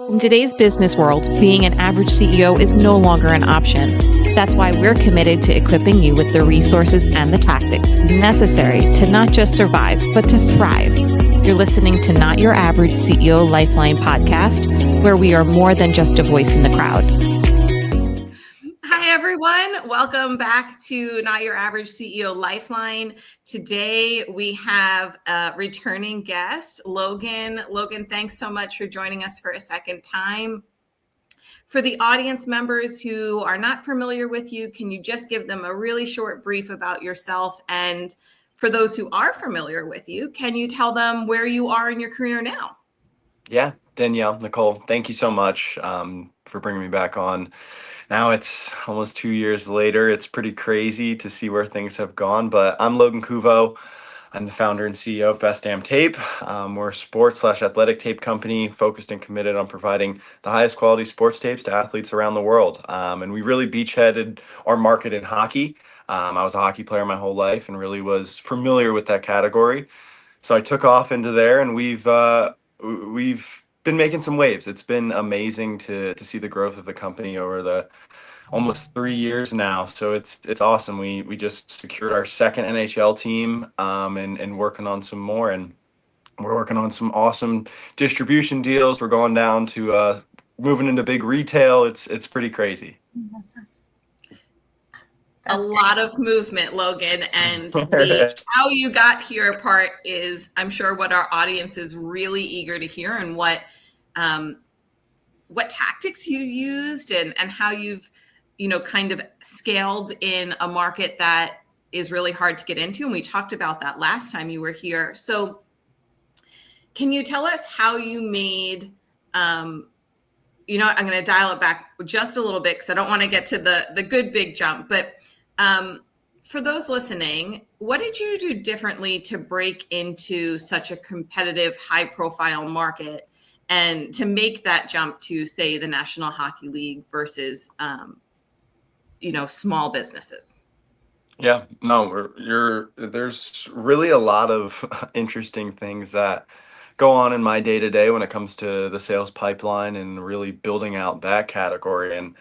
In today's business world, being an average CEO is no longer an option. That's why we're committed to equipping you with the resources and the tactics necessary to not just survive, but to thrive. You're listening to Not Your Average CEO Lifeline podcast, where we are more than just a voice in the crowd. Hi, everyone. Welcome back to Not Your Average CEO Lifeline. Today, we have a returning guest, Logan. Logan, thanks so much for joining us for a second time. For the audience members who are not familiar with you, can you just give them a really short brief about yourself? And for those who are familiar with you, can you tell them where you are in your career now? Yeah, Danielle, Nicole, thank you so much for bringing me back on. Now it's almost 2 years later. It's pretty crazy to see where things have gone, but I'm Logan Cuvo. I'm the founder and CEO of Best Damn Tape. We're a sports/athletic tape company focused and committed on providing the highest quality sports tapes to athletes around the world. And we really beachheaded our market in hockey. I was a hockey player my whole life and really was familiar with that category. So I took off into there, and we've been making some waves. It's been amazing to see the growth of the company over the almost 3 years now. So it's awesome. We just secured our second NHL team and working on some more, and we're working on some awesome distribution deals. We're going down to moving into big retail. It's pretty crazy. A lot of movement, Logan, and how you got here part is, I'm sure, what our audience is really eager to hear, and what tactics you used and how you've, kind of scaled in a market that is really hard to get into. And we talked about that last time you were here. So can you tell us how you made, I'm going to dial it back just a little bit because I don't want to get to the good big jump, but for those listening, what did you do differently to break into such a competitive, high-profile market and to make that jump to, say, the National Hockey League versus, small businesses? Yeah, no, there's really a lot of interesting things that go on in my day to day when it comes to the sales pipeline and really building out that category. And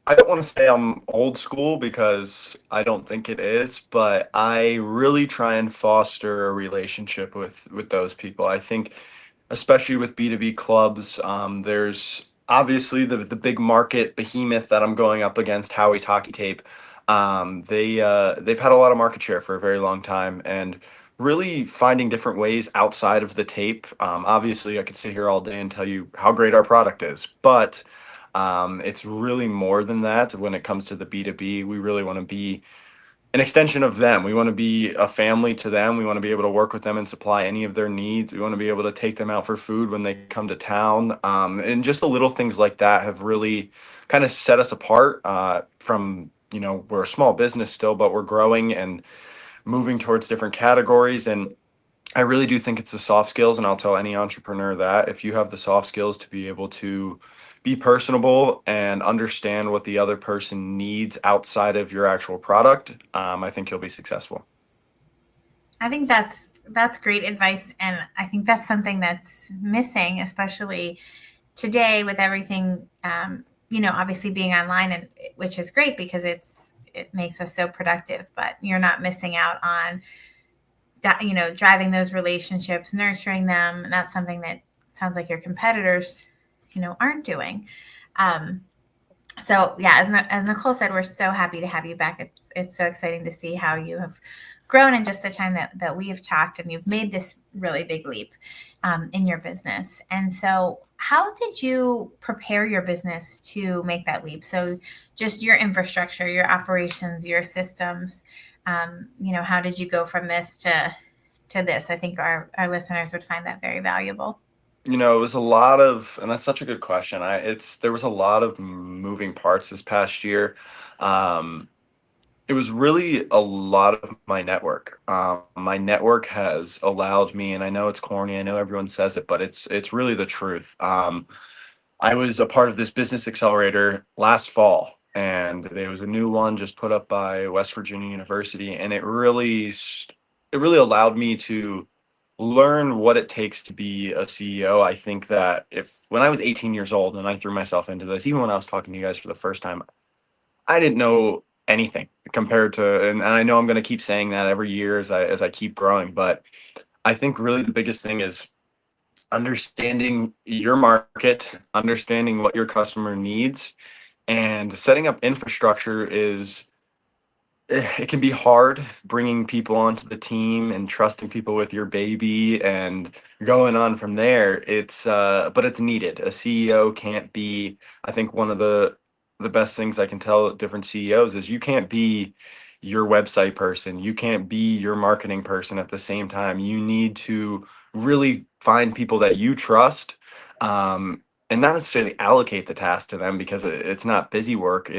I don't want to say I'm old school because I don't think it is, but I really try and foster a relationship with those people. I think, especially with B2B clubs, there's obviously the big market behemoth that I'm going up against, Howie's Hockey Tape. They've had a lot of market share for a very long time, and really finding different ways outside of the tape. Obviously, I could sit here all day and tell you how great our product is, but it's really more than that. When it comes to the B2B, we really want to be an extension of them. We want to be a family to them. We want to be able to work with them and supply any of their needs. We want to be able to take them out for food when they come to town. And just the little things like that have really kind of set us apart from, we're a small business still, but we're growing and moving towards different categories. And I really do think it's the soft skills. And I'll tell any entrepreneur that if you have the soft skills to be able to be personable and understand what the other person needs outside of your actual product, I think you'll be successful. I think that's great advice. And I think that's something that's missing, especially today with everything, obviously being online, and which is great because it makes us so productive, but you're not missing out on, driving those relationships, nurturing them. And that's something that sounds like your competitors aren't doing. So yeah, as Nicole said, we're so happy to have you back. It's so exciting to see how you have grown in just the time that we have talked, and you've made this really big leap in your business. And so how did you prepare your business to make that leap? So just your infrastructure, your operations, your systems, how did you go from this to this? I think our listeners would find that very valuable. It was a lot of, and that's such a good question. There was a lot of moving parts this past year. It was really a lot of my network. My network has allowed me, and I know it's corny, I know everyone says it, but it's really the truth. I was a part of this business accelerator last fall, and there was a new one just put up by West Virginia University, and it really allowed me to learn what it takes to be a CEO. I think that when I was 18 years old and I threw myself into this, even when I was talking to you guys for the first time, I didn't know anything compared to, and I know I'm going to keep saying that every year as I keep growing, but I think really the biggest thing is understanding your market, understanding what your customer needs, and setting up infrastructure it can be hard bringing people onto the team and trusting people with your baby and going on from there. But it's needed. A CEO can't be, I think one of the best things I can tell different CEOs is you can't be your website person. You can't be your marketing person at the same time. You need to really find people that you trust, and not necessarily allocate the task to them because it's not busy work.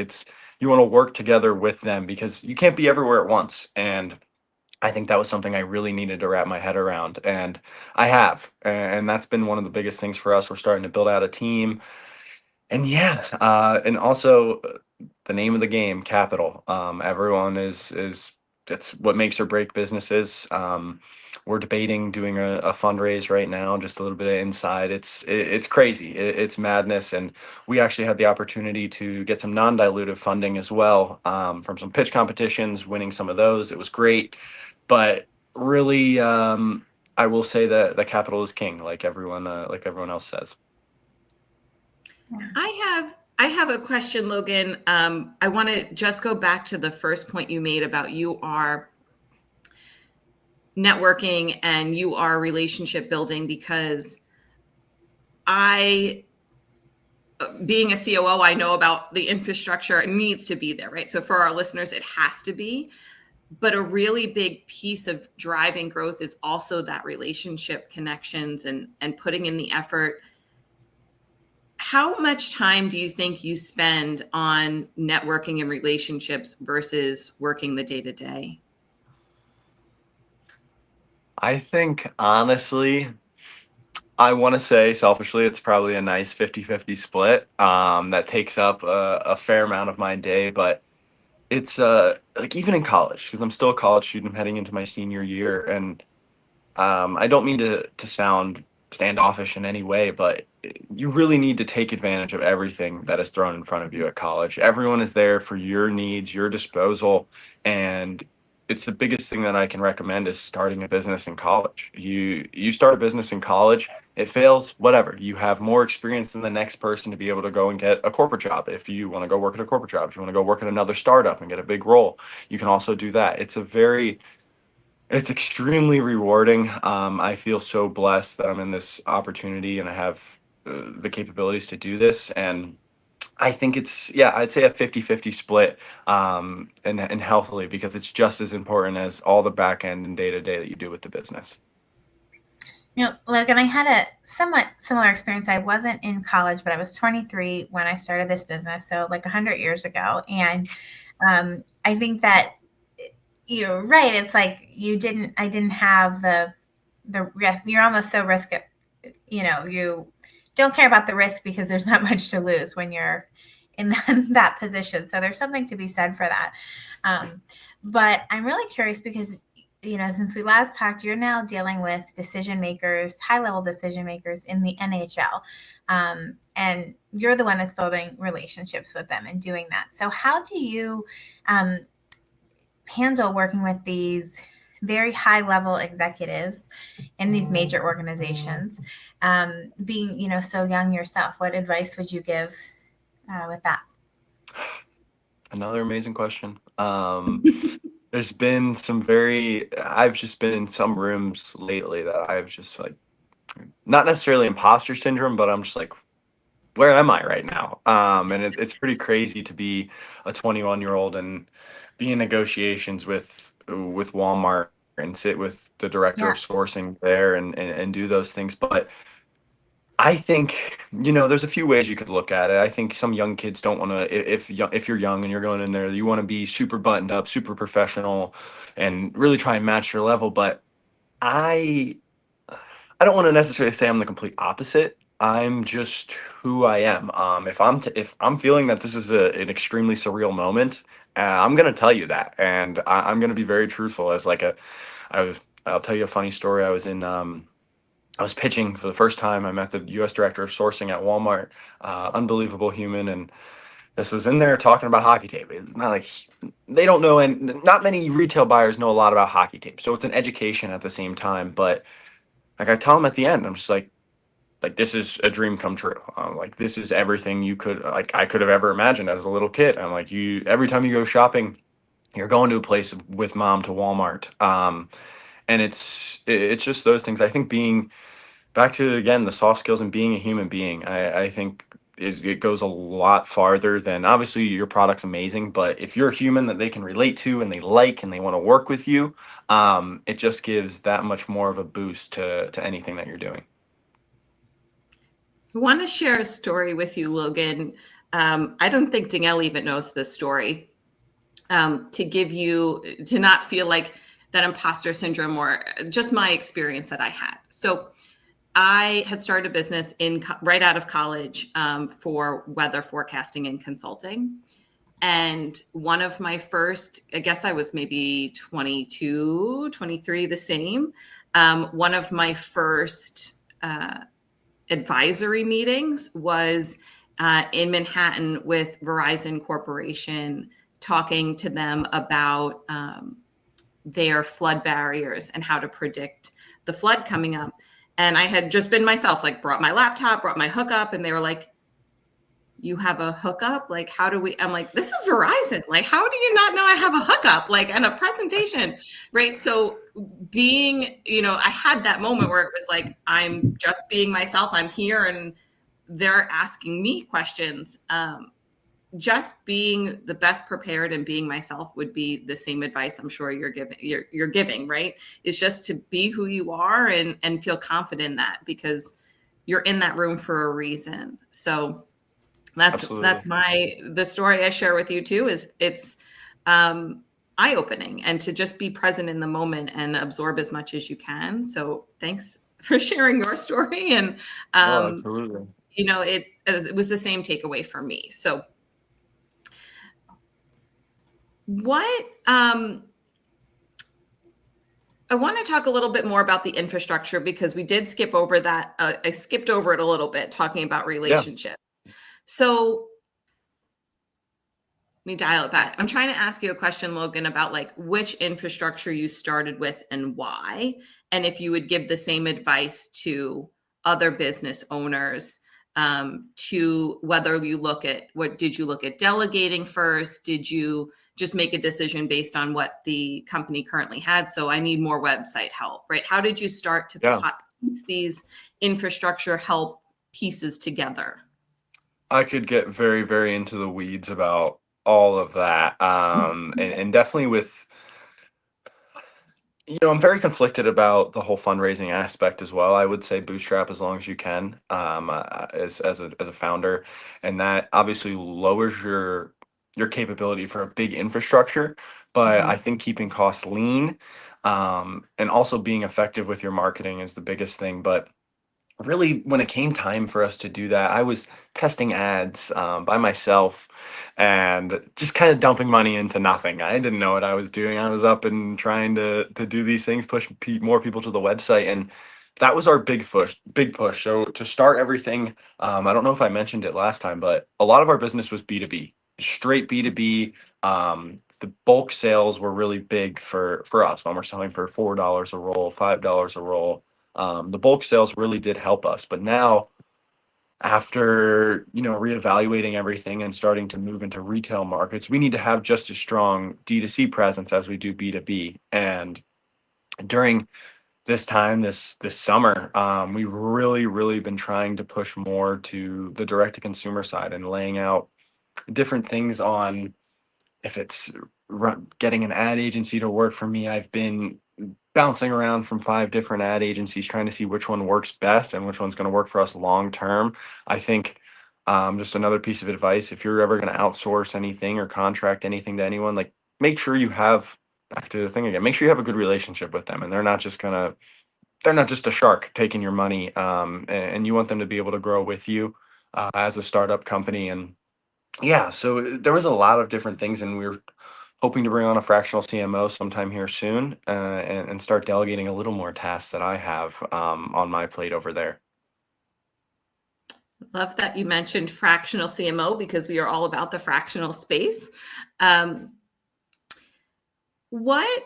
You want to work together with them because you can't be everywhere at once. And I think that was something I really needed to wrap my head around. And I have. And that's been one of the biggest things for us. We're starting to build out a team. And yeah, and also the name of the game, capital. Everyone is that's what makes or break businesses. We're debating doing a fundraise right now, just a little bit of inside. It's crazy. It's madness, and we actually had the opportunity to get some non-dilutive funding as well, from some pitch competitions, winning some of those. It was great, but really, I will say that the capital is king, like everyone else says. I have a question, Logan. I want to just go back to the first point you made about you are networking and you are relationship building, because being a COO, I know about the infrastructure. It needs to be there, right? So for our listeners, it has to be. But a really big piece of driving growth is also that relationship connections and putting in the effort. How much time do you think you spend on networking and relationships versus working the day-to-day? I think honestly, I want to say selfishly, it's probably a nice 50-50 split. That takes up a fair amount of my day, but it's like even in college, because I'm still a college student heading into my senior year, and I don't mean to sound standoffish in any way, but you really need to take advantage of everything that is thrown in front of you at college. Everyone is there for your needs, your disposal, and it's the biggest thing that I can recommend is starting a business in college. You start a business in college, it fails, whatever. You have more experience than the next person to be able to go and get a corporate job. If you want to go work at a corporate job, if you want to go work at another startup and get a big role, you can also do that. It's extremely rewarding. I feel so blessed that I'm in this opportunity and I have the capabilities to do this. And I think I'd say a 50-50 split, and healthily, because it's just as important as all the back end and day to day that you do with the business. Logan, I had a somewhat similar experience. I wasn't in college, but I was 23 when I started this business. So like 100 years ago. And I think that you're right. It's like I didn't have the risk. You're almost so you don't care about the risk because there's not much to lose when you're in that position. So there's something to be said for that. But I'm really curious because, since we last talked, you're now dealing with decision makers, high-level decision makers in the NHL. And you're the one that's building relationships with them and doing that. So how do you handle working with these very high-level executives in these major organizations, being, so young yourself? What advice would you give with that? Another amazing question. There's been I've just been in some rooms lately that I've just like, not necessarily imposter syndrome, but I'm just like, where am I right now? And it's pretty crazy to be a 21-year-old and be in negotiations with Walmart and sit with the director of sourcing there and do those things. But I think, there's a few ways you could look at it. I think some young kids don't want to, if you're young and you're going in there, you want to be super buttoned up, super professional, and really try and match your level. But I don't want to necessarily say I'm the complete opposite. I'm just who I am. If I'm feeling that this is an extremely surreal moment, I'm gonna tell you that, and I'm gonna be very truthful. As like I'll tell you a funny story. I was pitching for the first time. I met the U.S. director of sourcing at Walmart, unbelievable human, and this was in there talking about hockey tape. It's not like they don't know, and not many retail buyers know a lot about hockey tape. So it's an education at the same time. But like I tell them at the end, I'm just like this is a dream come true. Like this is everything you could like I could have ever imagined as a little kid. I'm like you every time you go shopping, you're going to a place with mom to Walmart. And it's just those things. I think being back to again the soft skills and being a human being. I think it goes a lot farther than obviously your product's amazing, but if you're a human that they can relate to and they like and they want to work with you, it just gives that much more of a boost to anything that you're doing. I want to share a story with you, Logan. I don't think Danielle even knows this story. To not feel like that imposter syndrome or just my experience that I had. So I had started a business right out of college for weather forecasting and consulting. And one of my first, I guess I was maybe 22, 23, the same. One of my first advisory meetings was in Manhattan with Verizon Corporation, talking to them about their flood barriers and how to predict the flood coming up. And I had just been myself, like brought my laptop, brought my hookup, and they were like, you have a hookup? Like, how do we, I'm like, this is Verizon. Like, how do you not know I have a hookup? Like, and a presentation, right? So being, I had that moment where it was like, I'm just being myself. I'm here and they're asking me questions. Just being the best prepared and being myself would be the same advice I'm sure you're giving, right? It's just to be who you are and feel confident in that because you're in that room for a reason. So that's the story I share with you too, is it's eye-opening and to just be present in the moment and absorb as much as you can. So thanks for sharing your story. And, Absolutely. it was the same takeaway for me. So what I want to talk a little bit more about the infrastructure because we did skip over that. I skipped over it a little bit talking about relationships. Yeah. So let me dial it back. I'm trying to ask you a question, Logan, about like which infrastructure you started with and why, and if you would give the same advice to other business owners to whether you look at did you look at delegating first? Did you just make a decision based on what the company currently had? So I need more website help, right? How did you start to piece these infrastructure help pieces together? I could get very, very into the weeds about all of that. And definitely with, I'm very conflicted about the whole fundraising aspect as well. I would say bootstrap as long as you can, as a founder, and that obviously lowers your capability for a big infrastructure. But I think keeping costs lean, and also being effective with your marketing is the biggest thing. But really, when it came time for us to do that, I was testing ads by myself and just kind of dumping money into nothing. I didn't know what I was doing. I was up and trying to do these things, push more people to the website, and that was our big push. So to start everything, I don't know if I mentioned it last time, but a lot of our business was B2B, straight B2B. The bulk sales were really big for us when we're selling for $4 a roll, $5 a roll. The bulk sales really did help us, but now after reevaluating everything and starting to move into retail markets, we need to have just as strong D2C presence as we do B2B. And during this time, this summer, we've really been trying to push more to the direct to consumer side and laying out different things on if it's getting an ad agency to work for me. I've been bouncing around from 5 different ad agencies trying to see which one works best and which one's going to work for us long term. I think just another piece of advice, if you're ever going to outsource anything or contract anything to anyone, like make sure you have, back to the thing again, make sure you have a good relationship with them and they're not just a shark taking your money, and you want them to be able to grow with you as a startup company. And yeah, so there was a lot of different things, and we were hoping to bring on a fractional CMO sometime here soon, and start delegating a little more tasks that I have on my plate over there. Love that you mentioned fractional CMO because we are all about the fractional space. What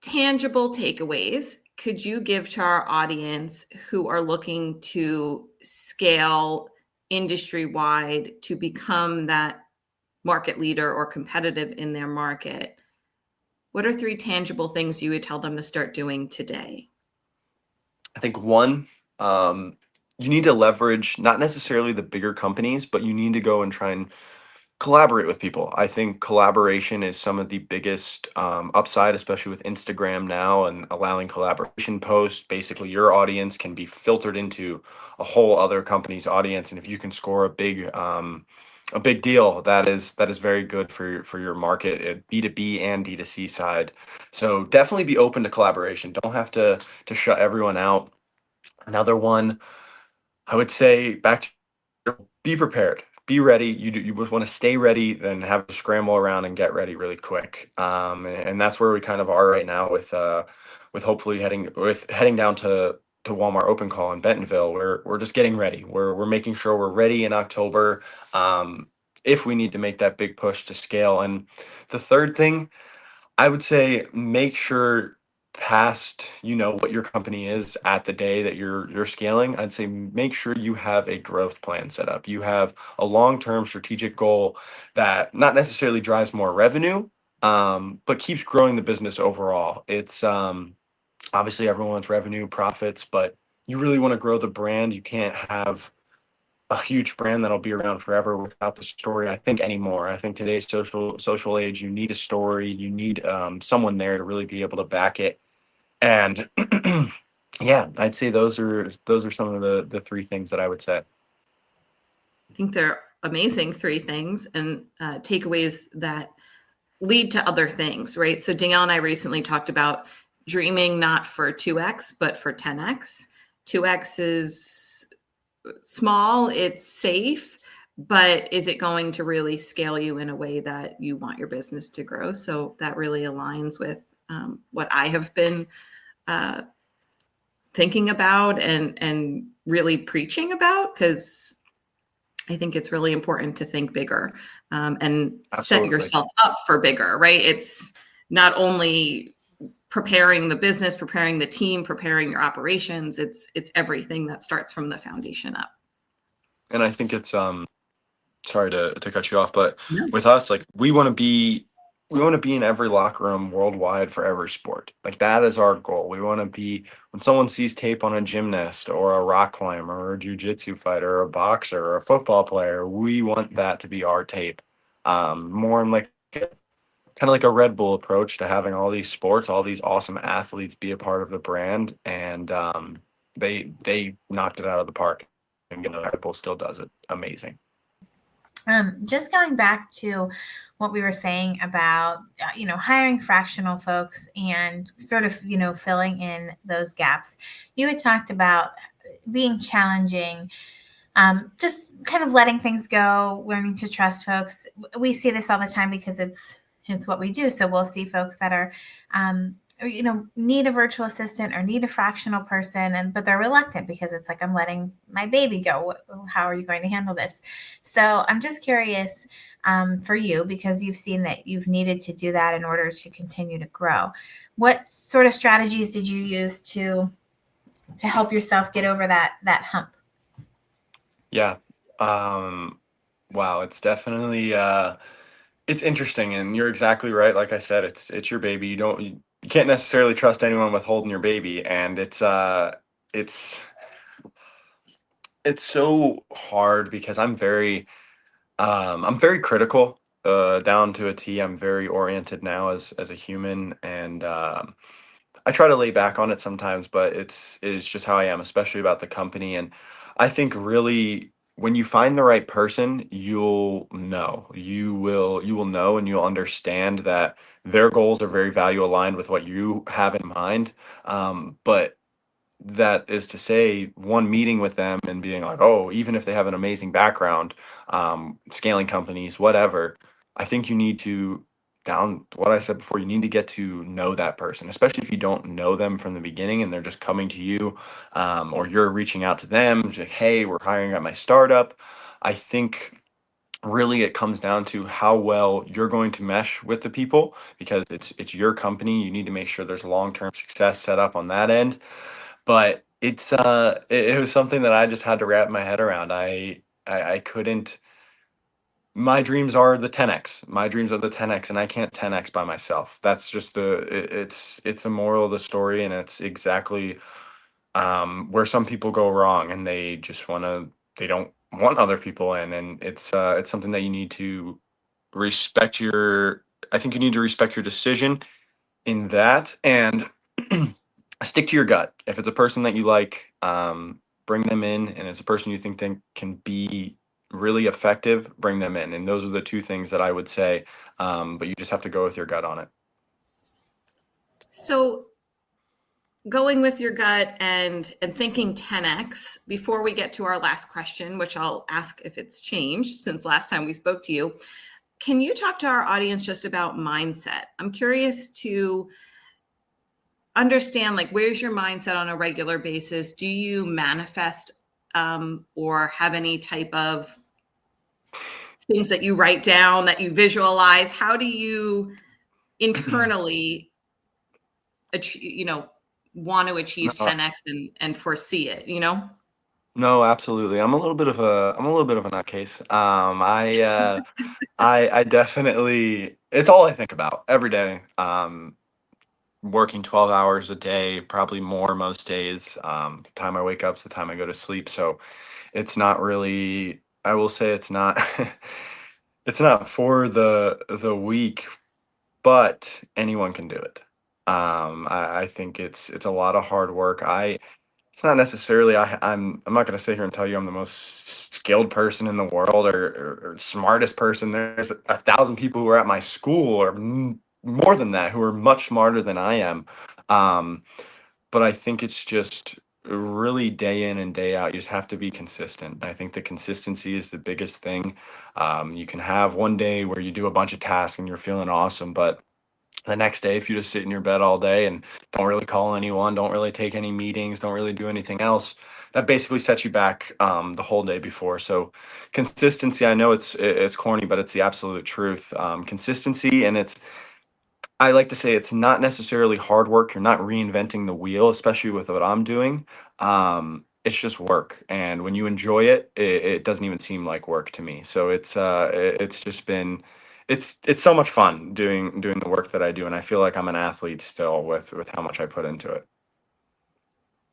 tangible takeaways could you give to our audience who are looking to scale industry wide to become that market leader or competitive in their market? What are 3 tangible things you would tell them to start doing today? I think one, you need to leverage not necessarily the bigger companies, but you need to go and try and collaborate with people. I think collaboration is some of the biggest upside, especially with Instagram now and allowing collaboration posts. Basically, your audience can be filtered into a whole other company's audience, and if you can score a big deal, that is very good for your market, B2B and D2C side. So definitely be open to collaboration. Don't have to shut everyone out. Another one, I would say back to be prepared, be ready. You would want to stay ready, then have to scramble around and get ready really quick. And that's where we kind of are right now with hopefully heading down to Walmart Open Call in Bentonville. We're just getting ready. We're making sure we're ready in October. If we need to make that big push to scale. And the third thing, I would say make sure past what your company is at the day that you're scaling. I'd say make sure you have a growth plan set up. You have a long-term strategic goal that not necessarily drives more revenue, but keeps growing the business overall. It's obviously everyone wants revenue, profits, but you really want to grow the brand. You can't have a huge brand that'll be around forever without the story. I think anymore. I think today's social age, you need a story. You need someone there to really be able to back it. And yeah, I'd say those are some of the 3 things that I would say. I think they're amazing 3 things and takeaways that lead to other things, right? So Danielle and I recently talked about dreaming not for 2x, but for 10x. 2x is small, it's safe, but is it going to really scale you in a way that you want your business to grow? So that really aligns with what I have been thinking about and really preaching about, because I think it's really important to think bigger and Absolutely. set yourself up for bigger, right? It's not only preparing the business, preparing the team, preparing your operations. It's everything that starts from the foundation up. And I think it's sorry to cut you off, but No. with us, like we want to be in every locker room worldwide for every sport. Like that is our goal. We want to be, when someone sees tape on a gymnast or a rock climber or a jiu-jitsu fighter or a boxer or a football player, we want that to be our tape. More in like kind of like a Red Bull approach to having all these sports, all these awesome athletes be a part of the brand, and they knocked it out of the park. And Red Bull still does it amazing. Just going back to what we were saying about, hiring fractional folks and sort of, filling in those gaps. You had talked about being challenging, just kind of letting things go, learning to trust folks. We see this all the time because it's what we do. So we'll see folks that are, need a virtual assistant or need a fractional person, but they're reluctant because it's like, I'm letting my baby go. How are you going to handle this? So I'm just curious for you, because you've seen that you've needed to do that in order to continue to grow. What sort of strategies did you use to help yourself get over that hump? Yeah. Wow. It's definitely, it's interesting, and you're exactly right. Like I said, it's your baby. You can't necessarily trust anyone with holding your baby, and it's so hard because I'm very critical down to a T. I'm very oriented now as a human, and I try to lay back on it sometimes, but it's just how I am, especially about the company. And I think really when you find the right person, you will know and you'll understand that their goals are very value aligned with what you have in mind. But that is to say, one meeting with them and being like, oh, even if they have an amazing background, scaling companies, whatever, I think you need to, down what I said before, you need to get to know that person, especially if you don't know them from the beginning and they're just coming to you, or you're reaching out to them, like, hey, we're hiring at my startup. I think really it comes down to how well you're going to mesh with the people, because it's your company. You need to make sure there's long-term success set up on that end. But it was something that I just had to wrap my head around. I couldn't. My dreams are the 10x. My dreams are the 10x, and I can't 10x by myself. That's just it's a moral of the story, and it's exactly where some people go wrong, and they don't want other people in, and it's something that you need to respect your. I think you need to respect your decision in that, and stick to your gut. If it's a person that you like, bring them in, and it's a person you think can be really effective, bring them in. And those are the two things that I would say. But you just have to go with your gut on it. So going with your gut and thinking 10x, before we get to our last question, which I'll ask if it's changed since last time we spoke to you, can you talk to our audience just about mindset? I'm curious to understand, like, where's your mindset on a regular basis? Do you manifest or have any type of things that you write down, that you visualize? How do you internally want to achieve No, 10x and foresee it, you know? no, absolutely. I'm a little bit of a nutcase. I definitely, it's all I think about every day. Working 12 hours a day, probably more most days. The time I wake up to the time I go to sleep. So it's not really, I will say it's not, it's not for the weak, but anyone can do it. I think it's a lot of hard work. It's not necessarily, I'm not going to sit here and tell you I'm the most skilled person in the world, or smartest person. There's 1,000 people who are at my school, or more than that, who are much smarter than I am. Um, but I think it's just really day in and day out. You just have to be consistent. I think the consistency is the biggest thing. You can have one day where you do a bunch of tasks and you're feeling awesome, but the next day, if you just sit in your bed all day and don't really call anyone, don't really take any meetings, don't really do anything else, that basically sets you back the whole day before. So consistency, I know it's corny, but it's the absolute truth. Consistency, and I like to say, it's not necessarily hard work. You're not reinventing the wheel, especially with what I'm doing. It's just work, and when you enjoy it, it doesn't even seem like work to me. So it's just been, it's so much fun doing the work that I do, and I feel like I'm an athlete still with how much I put into it.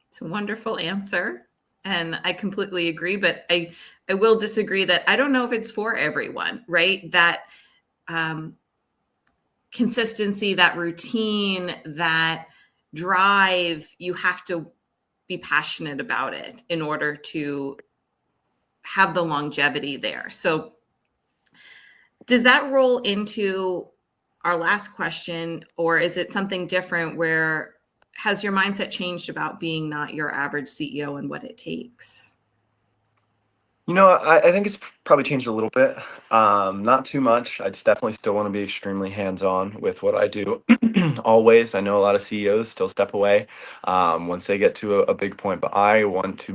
It's a wonderful answer. And I completely agree, but I will disagree that I don't know if it's for everyone, right? That consistency, that routine, that drive, you have to be passionate about it in order to have the longevity there. So does that roll into our last question, or is it something different? Where has your mindset changed about being not your average CEO and what it takes? I think it's probably changed a little bit. Not too much. I just definitely still want to be extremely hands-on with what I do. Always. I know a lot of CEOs still step away once they get to a big point, but I want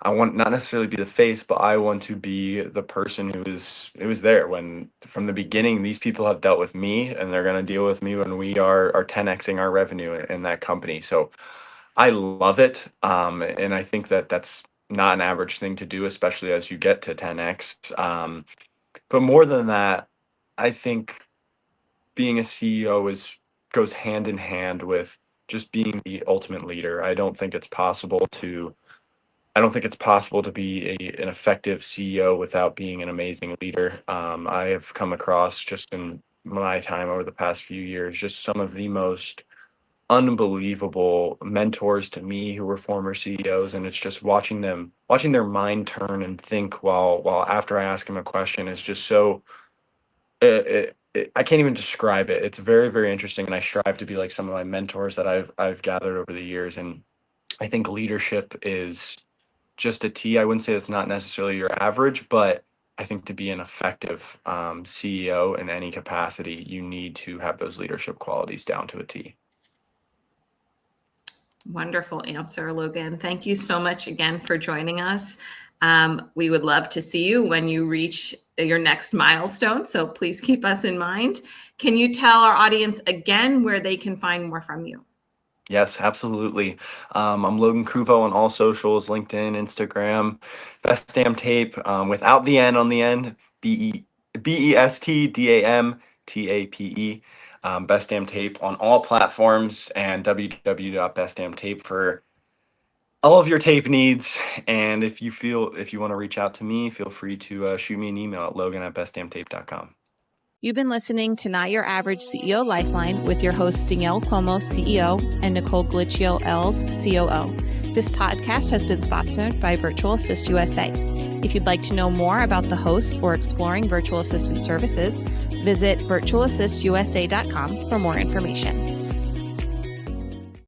not necessarily be the face, but I want to be the person who is there when, from the beginning, these people have dealt with me, and they're going to deal with me when we are 10xing our revenue in that company. So I love it. And I think that that's not an average thing to do, especially as you get to 10x. But more than that, I think being a CEO goes hand in hand with just being the ultimate leader. I don't think it's possible to be an effective CEO without being an amazing leader. I have come across, just in my time over the past few years, just some of the most unbelievable mentors to me who were former CEOs, and it's just watching their mind turn and think while after I ask them a question is just so, I can't even describe it. It's very, very interesting, and I strive to be like some of my mentors that I've gathered over the years. And I think leadership is just a T. I wouldn't say it's not necessarily your average, but I think to be an effective CEO in any capacity, you need to have those leadership qualities down to a T. Wonderful answer, Logan. Thank you so much again for joining us. We would love to see you when you reach your next milestone, so please keep us in mind. Can you tell our audience again where they can find more from you? Yes, absolutely. I'm Logan Cuvo on all socials, LinkedIn, Instagram, Best Damn Tape, without the N on the end, BESTDAMTAPE. Best Damn Tape on all platforms, and www.bestdamntape for all of your tape needs. And if you want to reach out to me, feel free to shoot me an email at logan@bestdamntape.com. You've been listening to Not Your Average CEO Lifeline with your hosts Danielle Cuomo, CEO, and Nicole Gallicchio-Elz, COO. This podcast has been sponsored by Virtual Assist USA. If you'd like to know more about the hosts or exploring virtual assistant services, visit virtualassistusa.com for more information.